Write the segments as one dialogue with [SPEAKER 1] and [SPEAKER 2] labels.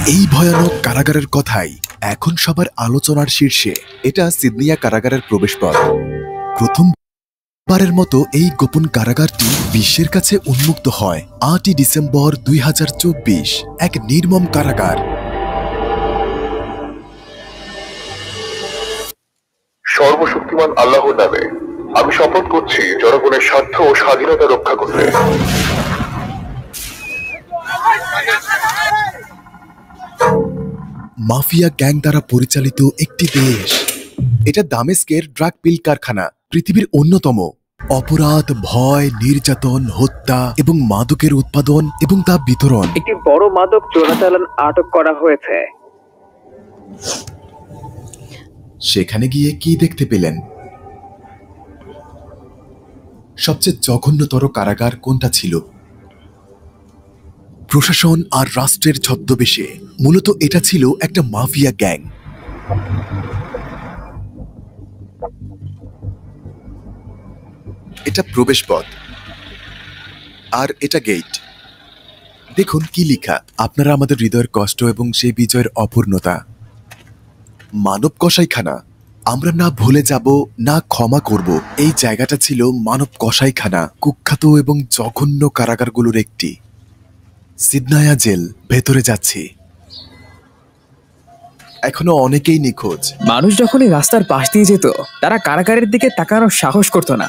[SPEAKER 1] এই ভয়ানক কারাগারের কথাই এখন সবার আলোচনার শীর্ষে। এটা সিডনিয়া কারাগারের প্রবেশপথ। প্রথমবারের মতো এই গোপন কারাগারটি বিশ্বের কাছে উন্মুক্ত হয় ৮ই ডিসেম্বর ২০২৪। এক নির্মম কারাগার।
[SPEAKER 2] সর্বশক্তিমান আল্লাহর নামে আমি শপথ করছি জনগণের স্বার্থ ও স্বাধীনতা রক্ষা করতে।
[SPEAKER 1] মাফিয়া গ্যাং দ্বারা পরিচালিত একটি দেশ। এটা দামেস্কের ড্রাগ পিল কারখানা, পৃথিবীর অন্যতম। অপরাধ, ভয়, নির্যাতন, হত্যা এবং মাদকের উৎপাদন এবং তা বিতরণ।
[SPEAKER 3] একটি বড় মাদক চোরাচালান আটক করা হয়েছে।
[SPEAKER 1] সেখানে গিয়ে কি দেখতে পেলেন? সবচেয়ে জঘন্যতর কারাগার কোনটা ছিল? প্রশাসন আর রাষ্ট্রের ছদ্মবেশে মূলত এটা ছিল একটা মাফিয়া গ্যাং। এটা প্রবেশপথ আর এটা গেট। দেখুন কি লেখা। আপনারা আমাদের হৃদয়ের কষ্ট এবং সেই বিজয়ের অপূর্ণতা। মানব কসাইখানা। আমরা না ভুলে যাব, না ক্ষমা করব। এই জায়গাটা ছিল মানব কসাইখানা, কুখ্যাত এবং জঘন্য কারাগারগুলোর একটি। সিডনায়া জেল। ভেতরে যাচ্ছি। এখনো অনেকেই নিখোঁজ।
[SPEAKER 3] মানুষ যখনই রাস্তার পাশ দিয়ে যেত, তারা কারাগারের দিকে তাকানোর সাহস করত না।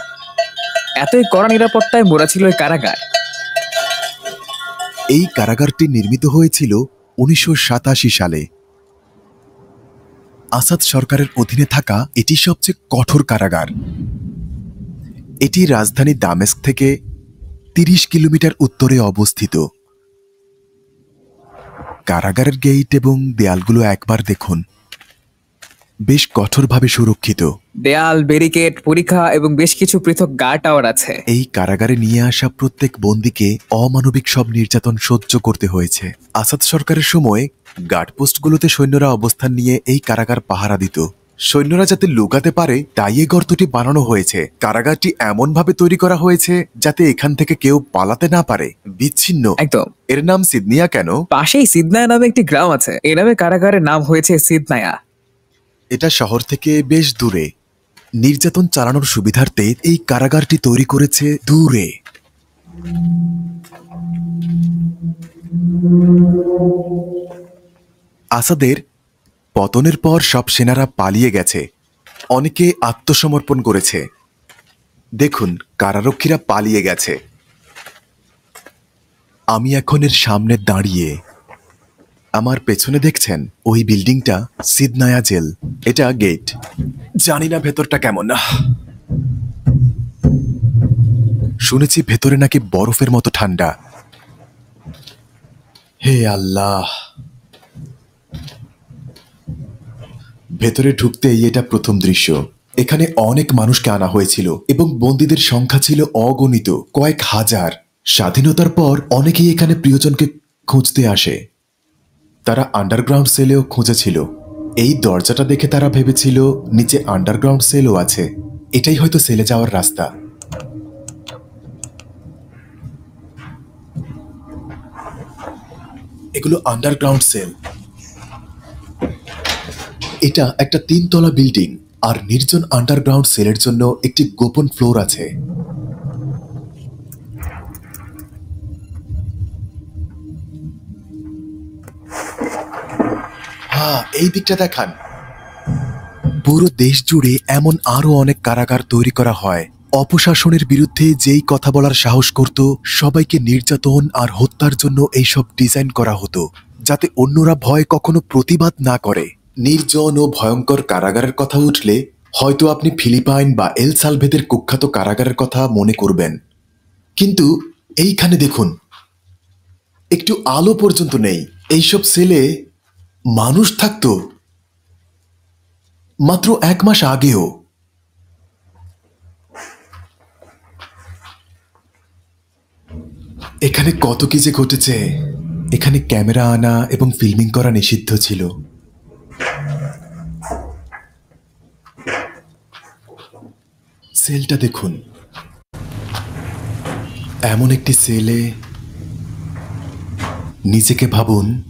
[SPEAKER 3] এতই কড়া নিরাপত্তায় মোড়া ছিল এই কারাগার।
[SPEAKER 1] এই কারাগারটি নির্মিত হয়েছিল ১৯৮৭ সালে। আসাদ সরকারের অধীনে থাকা এটি সবচেয়ে কঠোর কারাগার। এটি রাজধানী দামেস্ক থেকে ৩০ কিলোমিটার উত্তরে অবস্থিত। কারাগারের গেট এবং দেয়ালগুলো একবার দেখুন। বেশ কঠোরভাবে সুরক্ষিত।
[SPEAKER 3] দেয়াল, ব্যারিকেড, পরীক্ষা এবং বেশ কিছু পৃথক গার্ড টাওয়ার আছে।
[SPEAKER 1] এই কারাগারে নিয়ে আসা প্রত্যেক বন্দীকে অমানবিক সব নির্যাতন সহ্য করতে হয়েছে। আসাদ সরকারের সময় গার্ডপোস্টগুলোতে সৈন্যরা অবস্থান নিয়ে এই কারাগার পাহারা দিত। সৈন্যরা যাতে লুকাতে পারে তাই এই গর্তটি বানানো হয়েছে। কারাগারটি এমন ভাবে তৈরি করা হয়েছে যাতে এখান থেকে কেউ পালাতে না পারে। বিচ্ছিন্ন
[SPEAKER 3] একদম।
[SPEAKER 1] এর নাম সিডনিয়া কেন?
[SPEAKER 3] পাশেই সিদনায়া নামে একটি গ্রাম আছে। এই নামে কারাগারের নাম হয়েছে সিদনায়া।
[SPEAKER 1] এটা শহর থেকে বেশ দূরে। নির্যাতন চালানোর সুবিধার্থে এই কারাগারটি তৈরি করেছে দূরে। আসাদের পতনের পর সব সেনারা পালিয়ে গেছে। অনেকে আত্মসমর্পণ করেছে। দেখুন, কারারক্ষীরা পালিয়ে গেছে। আমি এখন এর সামনে দাঁড়িয়ে। আমার পেছনে দেখছেন ওই বিল্ডিংটা সিডনায়া জেল। এটা গেট। জানি না ভেতরটা কেমন। শুনেছি ভেতরে নাকি বরফের মতো ঠান্ডা। হে আল্লাহ! ভেতরে ঢুকতেই এটা প্রথম দৃশ্য। এখানে অনেক মানুষকে আনা হয়েছিল এবং বন্দীদের সংখ্যা ছিল অগণিত, কয়েক হাজার। স্বাধীনতার পর অনেকেই এখানে প্রিয়জনকে খুঁজতে আসে। তারা আন্ডারগ্রাউন্ড সেলেও খুঁজেছিল। এই দরজাটা দেখে তারা ভেবেছিল নিচে আন্ডারগ্রাউন্ড সেলও আছে। এটাই হয়তো সেলে যাওয়ার রাস্তা। এগুলো আন্ডারগ্রাউন্ড সেল। এটা একটা ৩ তলা বিল্ডিং আর নির্জন আন্ডারগ্রাউন্ড সেলের জন্য একটি গোপন ফ্লোর আছে। হ্যাঁ, এই দিকটা দেখান। পুরো দেশ জুড়ে এমন আরো অনেক কারাগার তৈরি করা হয়। অপশাসনের বিরুদ্ধে যেই কথা বলার সাহস করত, সবাইকে নির্যাতন আর হত্যার জন্য এইসব ডিজাইন করা হতো, যাতে অন্যরা ভয় কখনো প্রতিবাদ না করে। নির্জন ও ভয়ঙ্কর কারাগারের কথা উঠলে হয়তো আপনি ফিলিপাইন বা এল সালভেদের কুখ্যাত কারাগারের কথা মনে করবেন। কিন্তু এইখানে দেখুন, একটু আলো পর্যন্ত নেই। এইসব সেলে মানুষ থাকতো মাত্র ১ মাস আগেও। এখানে কত কি যে ঘটেছে। এখানে ক্যামেরা আনা এবং ফিল্মিং করা নিষিদ্ধ ছিল। সেলটা দেখুন। এমন একটি সেলে নিজেকে ভাবুন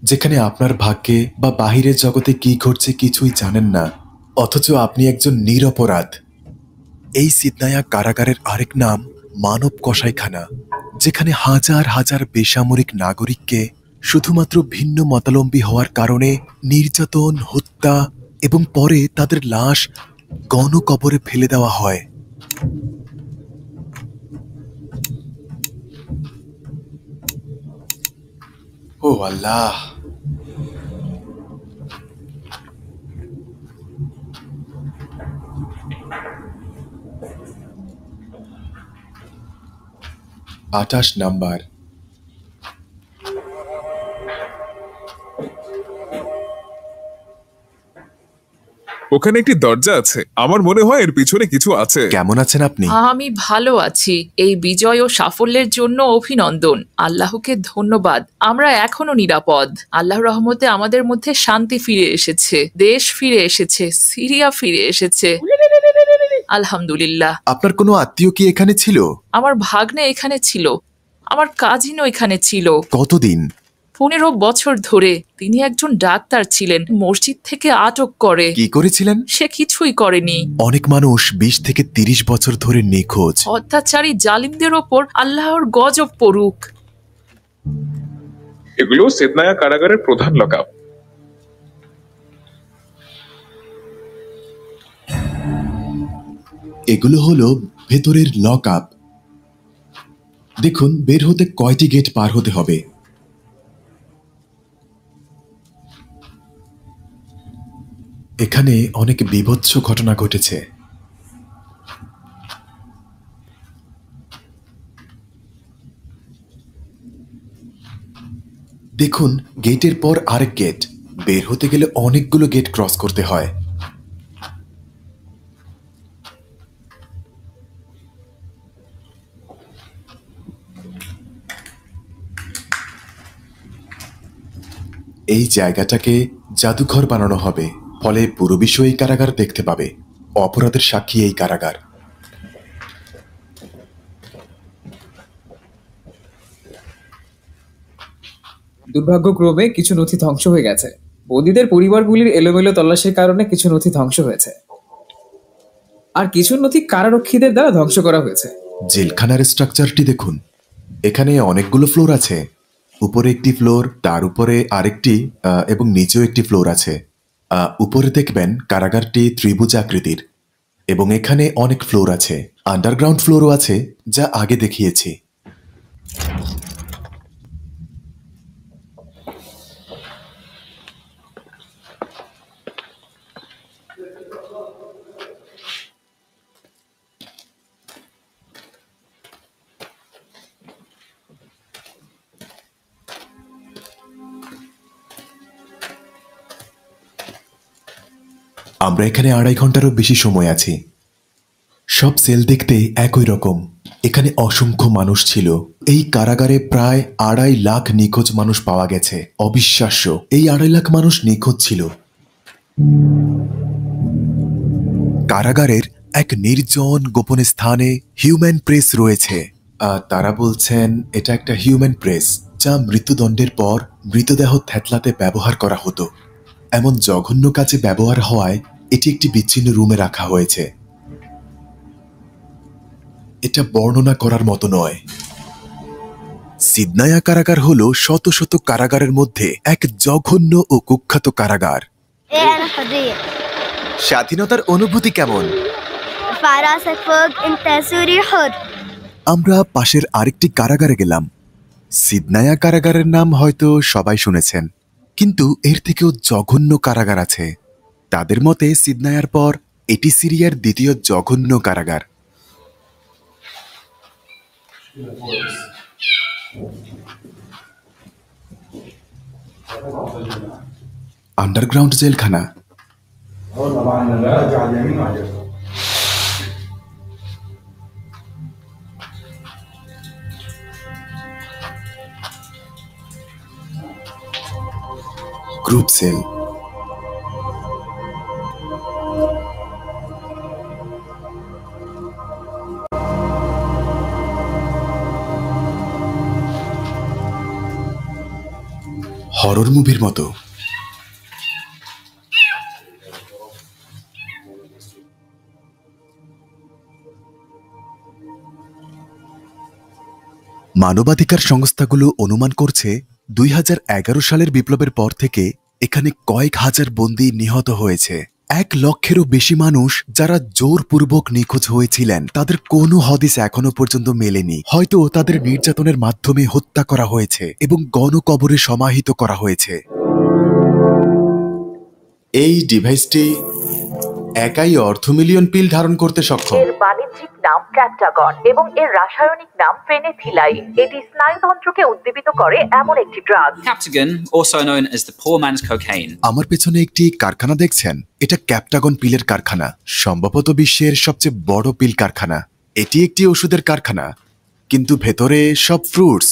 [SPEAKER 1] যেখানে আপনার ভাগ্যে বা বাহিরের জগতে কি ঘটছে কিছুই জানেন না, অথচ আপনি একজন নিরপরাধ। এই সিদনায়া কারাগারের আরেক নাম মানব কসাইখানা, যেখানে হাজার হাজার বেসামরিক নাগরিককে শুধুমাত্র ভিন্ন মতাবলম্বী হওয়ার কারণে নির্যাতন, হত্যা এবং পরে তাদের লাশ গণকবরে ফেলে দেওয়া হয়। ও আল্লাহ! আটাশ নাম্বার।
[SPEAKER 4] ওখানে একটি দরজা আছে, আমার মনে হয় এর পিছনে কিছু আছে।
[SPEAKER 1] কেমন আছেন আপনি?
[SPEAKER 5] আমি ভালো আছি। এই বিজয় ও সাফল্যের জন্য অভিনন্দন। আল্লাহকে ধন্যবাদ, আমরা এখনো নিরাপদ। আল্লাহর রহমতে আমাদের মধ্যে শান্তি ফিরে এসেছে, দেশ ফিরে এসেছে, সিরিয়া ফিরে এসেছে, আলহামদুলিল্লাহ।
[SPEAKER 1] আপনার কোনো আত্মীয় কি এখানে ছিল?
[SPEAKER 5] আমার ভাগ্নে এখানে ছিল, আমার কাজিনও এখানে ছিল।
[SPEAKER 1] কতদিন?
[SPEAKER 5] 15 বছর ধরে। তিনি একজন ডাক্তার ছিলেন, মসজিদ থেকে আটক করে।
[SPEAKER 1] কি করেছিলেন?
[SPEAKER 5] সে কিছুই করেনি।
[SPEAKER 1] অনেক মানুষ 20 থেকে 30 বছর ধরে নিখোঁজ।
[SPEAKER 5] অত্যাচারী জালিমদের ওপর আল্লাহর গজব পড়ুক।
[SPEAKER 4] এগুলো সিদনায়া কারাগারের প্রধান লকআপ।
[SPEAKER 1] এগুলো হলো ভেতরের লক আপ। দেখুন বের হতে কয়টি গেট পার হতে হবে। এখানে অনেক বীভৎস ঘটনা ঘটেছে। দেখুন গেটের পর আরেক গেট। বের হতে গেলে অনেকগুলো গেট ক্রস করতে হয়। এই জায়গাটাকে জাদুঘর বানানো হবে, ফলে পুরো বিশ্ব এই কারাগার দেখতে পাবে। অপরাধের সাক্ষী এই কারাগার।
[SPEAKER 3] দুর্ভাগ্যক্রমে কিছু নথি ধ্বংস হয়ে গেছে। বন্দীদের পরিবারগুলির এলোমেলো তল্লাশির কারণে কিছু নথি ধ্বংস হয়েছে, আর কিছু নথি কারারক্ষীদের দ্বারা ধ্বংস করা হয়েছে।
[SPEAKER 1] জেলখানার স্ট্রাকচারটি দেখুন। এখানে অনেকগুলো ফ্লোর আছে। উপরে একটি ফ্লোর, তার উপরে আরেকটি, এবং নিচেও একটি ফ্লোর আছে। উপরে দেখবেন কারাগারটি ত্রিভুজ আকৃতির, এবং এখানে অনেক ফ্লোর আছে। আন্ডারগ্রাউন্ড ফ্লোরও আছে, যা আগে দেখিয়েছি। আমরা এখানে 2.5 ঘন্টারও বেশি সময় আছি। সব সেল দেখতে একই রকম। এখানে অসংখ্য মানুষ ছিল। এই কারাগারে প্রায় 2.5 লাখ নিখোঁজ মানুষ পাওয়া গেছে। অবিশ্বাস্য, এই 2.5 লাখ মানুষ নিখোঁজ ছিল। কারাগারের এক নির্জন গোপন স্থানে হিউম্যান প্রেস রয়েছে। তারা বলছেন এটা একটা হিউম্যান প্রেস, যা মৃত্যুদণ্ডের পর মৃতদেহ থেতলাতে ব্যবহার করা হতো। এমন জঘন্য কাজে ব্যবহার হওয়ায় এটি একটি বিচ্ছিন্ন রুমে রাখা হয়েছে। এটা বর্ণনা করার মতো নয়। সিদনায়া কারাগার হলো শত শত কারাগারের মধ্যে এক জঘন্য ও কুখ্যাত কারাগার। স্বাধীনতার অনুভূতি কেমন? আমরা পাশের আরেকটি কারাগারে গেলাম। সিদনায়া কারাগারের নাম হয়তো সবাই শুনেছেন, কিন্তু এর থেকেও জঘন্য কারাগার আছে। তাদের মতে সিদনায়ার পর এটি সিরিয়ার দ্বিতীয় জঘন্য কারাগার। আন্ডারগ্রাউন্ড জেলখানা। Group sell. হরর মুভির মতো। মানবাধিকার সংস্থাগুলো অনুমান করছে 2011 সালের বিপ্লবের পর থেকে এখানে কয়েক হাজার বন্দী নিহত হয়েছে। 1 লক্ষেরও বেশি মানুষ যারা জোরপূর্বক নিখোঁজ হয়েছিলেন তাদের কোনো হদিস এখনো পর্যন্ত মেলেনি। হয়তো তাদের নির্যাতনের মাধ্যমে হত্যা করা হয়েছে এবং গণকবরে সমাহিত করা হয়েছে। এই ডিভাইসটি একাই অর্ধ মিলিয়ন পিল ধারণ করতে সক্ষম।
[SPEAKER 6] এর বাণিজ্যিক নাম ক্যাপটাগন এবং এর রাসায়নিক নাম ফেনেথিলাইন। এটি স্নায়ুতন্ত্রকে উদ্দীপিত করে এমন একটি drug.
[SPEAKER 7] Captagon, also known as the poor man's cocaine.
[SPEAKER 1] আমার পেছনে একটি কারখানা দেখছেন, এটা ক্যাপটাগন পিলের কারখানা, সম্ভবত বিশ্বের সবচেয়ে বড় পিল কারখানা। এটি একটি ওষুধের কারখানা, কিন্তু ভেতরে সব ফ্রুটস,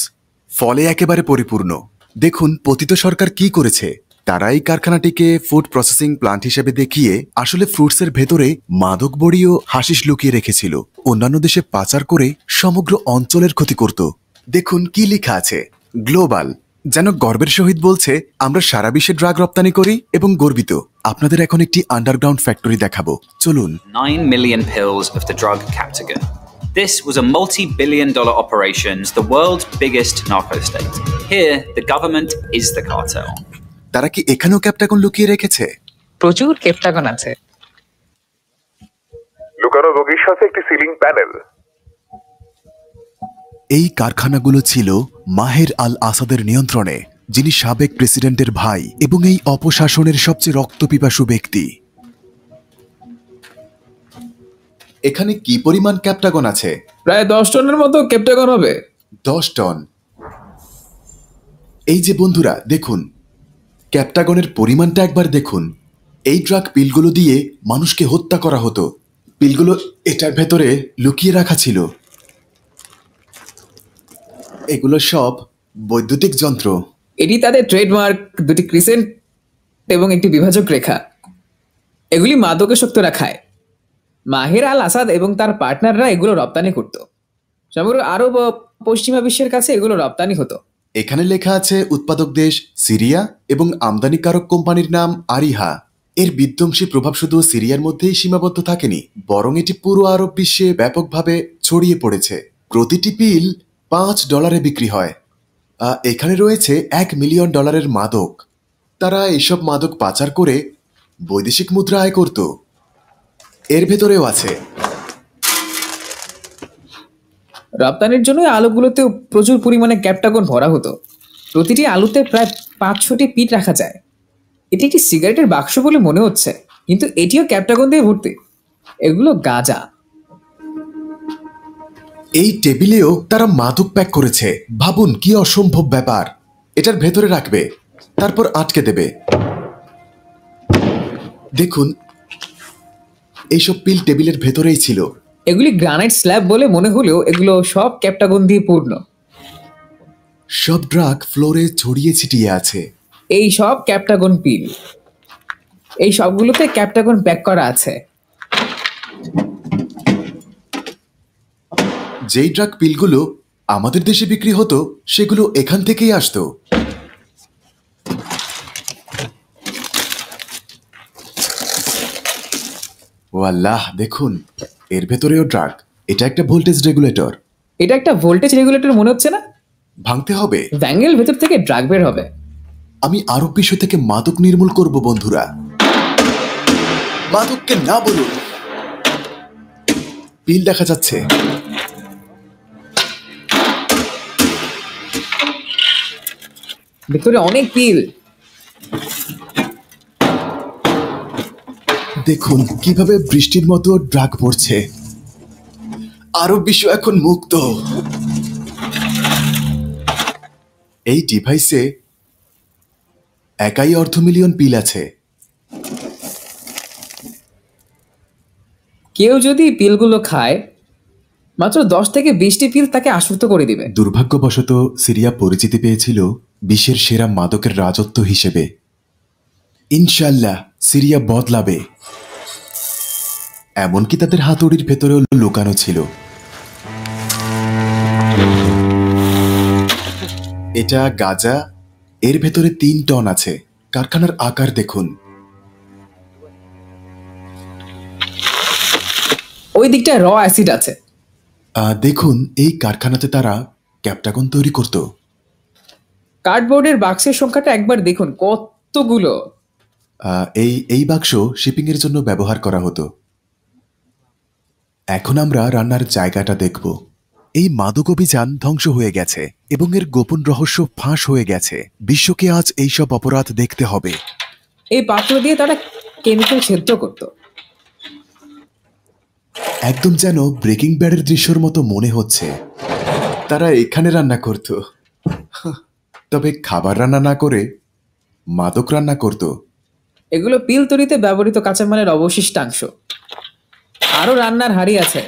[SPEAKER 1] ফলে একেবারে পরিপূর্ণ। দেখুন পতিত সরকার কি করেছে। তারা এই কারখানাটিকে ফুড প্রসেসিং প্লান্ট হিসেবে দেখিয়ে আসলে ফ্রুটসের ভেতরে মাদক বড়ি ও হাসিস লুকিয়ে রেখেছিল, অন্যান্য দেশে পাচার করে সমগ্র অঞ্চলের ক্ষতি করত। দেখুন কি লেখা আছে, গ্লোবাল, যেন গর্বের সহিত বলছে আমরা সারা বিশ্বে ড্রাগ রপ্তানি করি এবং গর্বিত। আপনাদের এখন একটি আন্ডারগ্রাউন্ড ফ্যাক্টরি দেখাবো, চলুন।
[SPEAKER 7] 9 million pills of the drug Captagon. This was a multi-billion-dollar operation, the world's biggest narco state. Here, the government is the cartel.
[SPEAKER 1] তারা কি এখানেও ক্যাপটাগন লুকিয়ে রেখেছে?
[SPEAKER 3] প্রচুর ক্যাপটাগন আছে।
[SPEAKER 2] লুকানো রোগীর সাথে একটি সিলিং প্যানেল।
[SPEAKER 1] এই কারখানাগুলো ছিল মাহের আল আসাদের নিয়ন্ত্রণে, যিনি সাবেক প্রেসিডেন্টের ভাই এবং এই অপশাসনের সবচেয়ে রক্তপিপাসু ব্যক্তি। এখানে কি পরিমাণ ক্যাপটাগন আছে?
[SPEAKER 3] প্রায় 10 টনের মতো ক্যাপটাগন হবে।
[SPEAKER 1] 10 টন। এই যে বন্ধুরা দেখুন, ক্যাপটাগনের পরিমাণটা একবার দেখুন। এই ড্রাগ পিলগুলো দিয়ে মানুষকে হত্যা করা হতো। পিলগুলো এটার ভেতরে লুকিয়ে রাখা ছিল। এগুলো সব বৈদ্যুতিক যন্ত্র।
[SPEAKER 3] এটি তাদের ট্রেডমার্ক, দুটি ক্রিসেন্ট এবং একটি বিভাজক রেখা। এগুলি মাদকাসক্তরা খায়। মাহের আল আসাদ এবং তার পার্টনাররা এগুলো রপ্তানি করত। সমগ্র আরব ও পশ্চিমা বিশ্বের কাছে এগুলো রপ্তানি হতো।
[SPEAKER 1] এখানে লেখা আছে উৎপাদক দেশ সিরিয়া এবং আমদানিকারক কোম্পানির নাম আরিহা। এর বিধ্বংসী প্রভাব শুধু সিরিয়ার মধ্যেই সীমাবদ্ধ থাকেনি, বরং এটি পুরো আরব বিশ্বে ব্যাপকভাবে ছড়িয়ে পড়েছে। প্রতিটি পিল $5 বিক্রি হয়। এখানে রয়েছে $1 মিলিয়ন মাদক। তারা এসব মাদক পাচার করে বৈদেশিক মুদ্রা আয় করত। এর ভেতরেও আছে।
[SPEAKER 3] রপ্তানির জন্য আলুগুলোতেও প্রচুর পরিমাণে ক্যাপটাগন ভরা হতো। প্রতিটি আলুতে প্রায় 500টি পিট রাখা যায়। এটি একটি সিগারেটের বাক্স বলে মনে হচ্ছে, কিন্তু এটিও ক্যাপটাগন দিয়ে ভর্তি। এগুলো গাঁজা।
[SPEAKER 1] এই টেবিলেও তারা মাদক প্যাক করেছে। ভাবুন কি অসম্ভব ব্যাপার। এটার ভেতরে রাখবে, তারপর আটকে দেবে। দেখুন এইসব পিল টেবিলের ভেতরেই ছিল।
[SPEAKER 3] এগুলি গ্রানাইট স্ল্যাব বলে মনে হলেও এগুলো সব ক্যাপটাগন দিয়ে পূর্ণ।
[SPEAKER 1] সব ড্রাগ ফ্লোরে ছড়িয়ে ছিটিয়ে আছে।
[SPEAKER 3] এই সব ক্যাপটাগন পিল। এই সবগুলোতে ক্যাপটাগন প্যাক করা আছে।
[SPEAKER 1] যেই ড্রাগ পিলগুলো আমাদের দেশে বিক্রি হতো সেগুলো এখান থেকেই আসতো। ও আল্লাহ, দেখুন এর ভেতরেও ড্রাগ। এটা একটা ভোল্টেজ রেগুলেটর।
[SPEAKER 3] এটা একটা ভোল্টেজ রেগুলেটর মনে হচ্ছে না?
[SPEAKER 1] ভাঙতে হবে।
[SPEAKER 3] ব্যাঙ্গেল ভেতর থেকে ড্রাগ বের হবে।
[SPEAKER 1] আমি আরব বিশ্ব থেকে মাদক নির্মূল করব বন্ধুরা। মাদককে না বলুন। পিল দেখা যাচ্ছে।
[SPEAKER 3] ভেতরে অনেক পিল।
[SPEAKER 1] দেখুন কিভাবে বৃষ্টির মতো ড্রাগ পড়ছে। আরব বিশ্ব এখন মুক্ত। এই ডিভাইসে একাই $1/2 মিলিয়ন পিল আছে।
[SPEAKER 3] কেউ যদি পিলগুলো খায়, মাত্র 10 থেকে 20টি পিল তাকে আসক্ত করে দিবে।
[SPEAKER 1] দুর্ভাগ্যবশত সিরিয়া পরিচিতি পেয়েছিল বিশ্বের সেরা মাদকের রাজত্ব হিসেবে। ইনশাল্লাহ সিরিয়া বদলাবে। এমনকি তাদের হাতুড়ির ভেতরেও লুকানো ছিল। এটা গাঁজা এর ভেতরে 3 টন আছে। কারখানার আকার দেখুন।
[SPEAKER 3] ওই দিকটা র অ্যাসিড আছে।
[SPEAKER 1] দেখুন, এই কারখানাতে তারা ক্যাপটাগন তৈরি করত।
[SPEAKER 3] কার্ডবোর্ডের বাক্সের সংখ্যাটা একবার দেখুন, কতগুলো।
[SPEAKER 1] এই বাক্স শিপিং এর জন্য ব্যবহার করা হতো। এখন আমরা রান্নার জায়গাটা দেখব। এই মাদক অভিযান ধ্বংস হয়ে গেছে এবং এর গোপন রহস্য ফাঁস হয়ে গেছে। বিশ্বকে আজ এইসব অপরাধ দেখতে হবে।
[SPEAKER 3] এই পাত্র দিয়ে তারা কেমিক্যাল সেদ্ধ করত।
[SPEAKER 1] একদম যেন ব্রেকিং ব্যাডের দৃশ্যের মতো মনে হচ্ছে। তারা এখানে রান্না করত, তবে খাবার রান্না না করে মাদক রান্না করত।
[SPEAKER 3] এগুলো পিল তৈরিতে ব্যবহৃত কাঁচামালের অবশিষ্টাংশ। আরো রান্নার হাড়ি আছে।